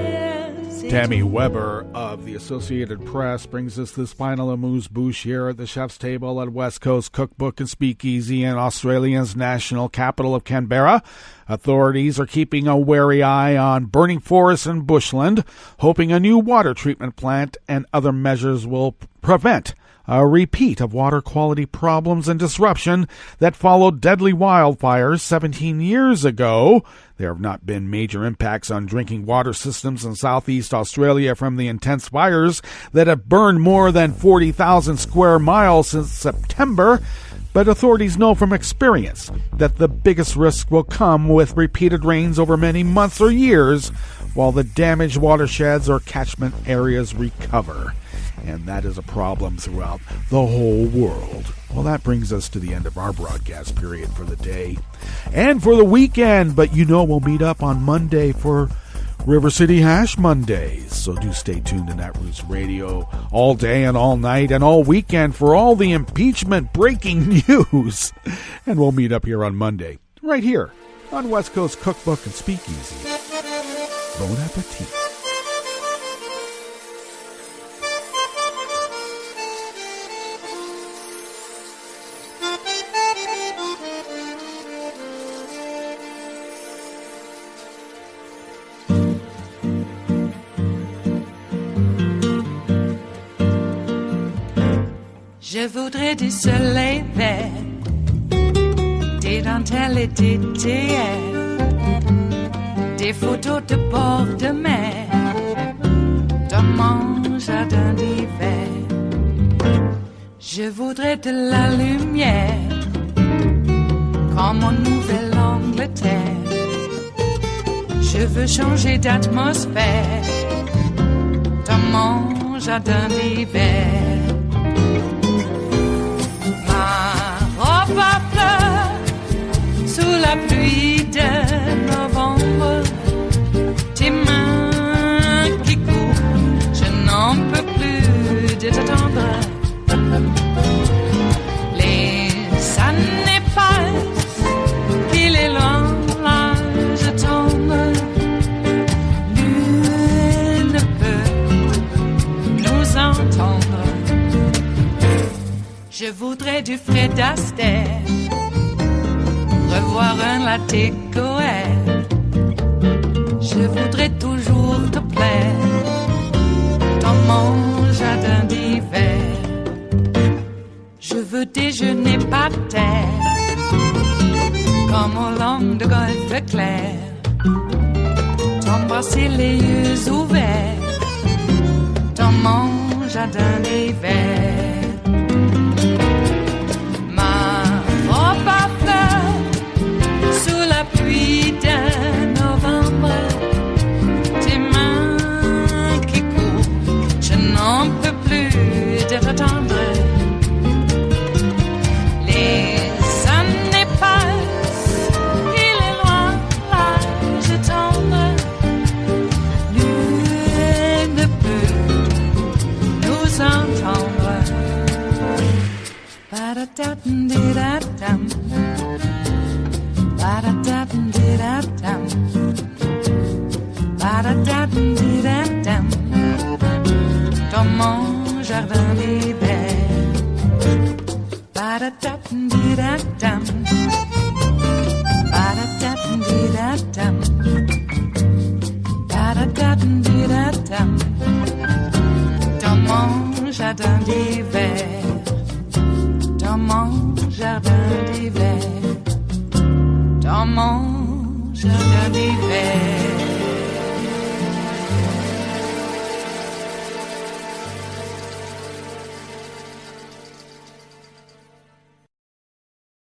Tammy Weber of the Associated Press brings us this final amuse-bouche here at the chef's table at West Coast Cookbook and Speakeasy in Australia's national capital of Canberra. Authorities are keeping a wary eye on burning forests and bushland, hoping a new water treatment plant and other measures will prevent a repeat of water quality problems and disruption that followed deadly wildfires 17 years ago. There have not been major impacts on drinking water systems in southeast Australia from the intense fires that have burned more than 40,000 square miles since September, but authorities know from experience that the biggest risk will come with repeated rains over many months or years while the damaged watersheds or catchment areas recover. And that is a problem throughout the whole world. Well, that brings us to the end of our broadcast period for the day and for the weekend. But we'll meet up on Monday for River City Hash Mondays. So do stay tuned to Netroots Radio all day and all night and all weekend for all the impeachment breaking news. And we'll meet up here on Monday, right here on West Coast Cookbook and Speakeasy. Bon appetit. Je voudrais du soleil vert, des dentelles et des théières, des photos de bord de mer, dans mon jardin d'hiver. Je voudrais de la lumière, comme en Nouvelle-Angleterre. Je veux changer d'atmosphère, dans mon jardin d'hiver. Ma fleur sous la pluie de novembre, tes mains qui courent, je n'en peux plus de t'attendre. Les années passent, qu'il est loin, l'âge tombe. Nul ne peut nous entendre. Je voudrais du Fred Astaire, revoir un latte Goël. Je voudrais toujours te plaire dans mon jardin d'hiver. Je veux déjeuner par terre, comme au long de golfe clair, t'embrasser les yeux ouverts dans mon jardin d'hiver. Pluie de novembre, tes mains qui courent, je n'en peux plus de t'attendre. Les années passent, il est loin, l'âge tendre. Nul ne peut nous entendre. Ba-da-da-dum-di-da-dum. Ba-da-da-dum-di-da-dum. Ba-da-da-dum-di-da-dum. Dans mon jardin d'hiver. Ba-da-da-dum-di-da-dum. Ba-da-da-dum-di-da-dum. Ba-da-da-dum-di-da-dum. Dans mon jardin d'hiver. Dans mon jardin d'hiver. Dans mon jardin d'hiver.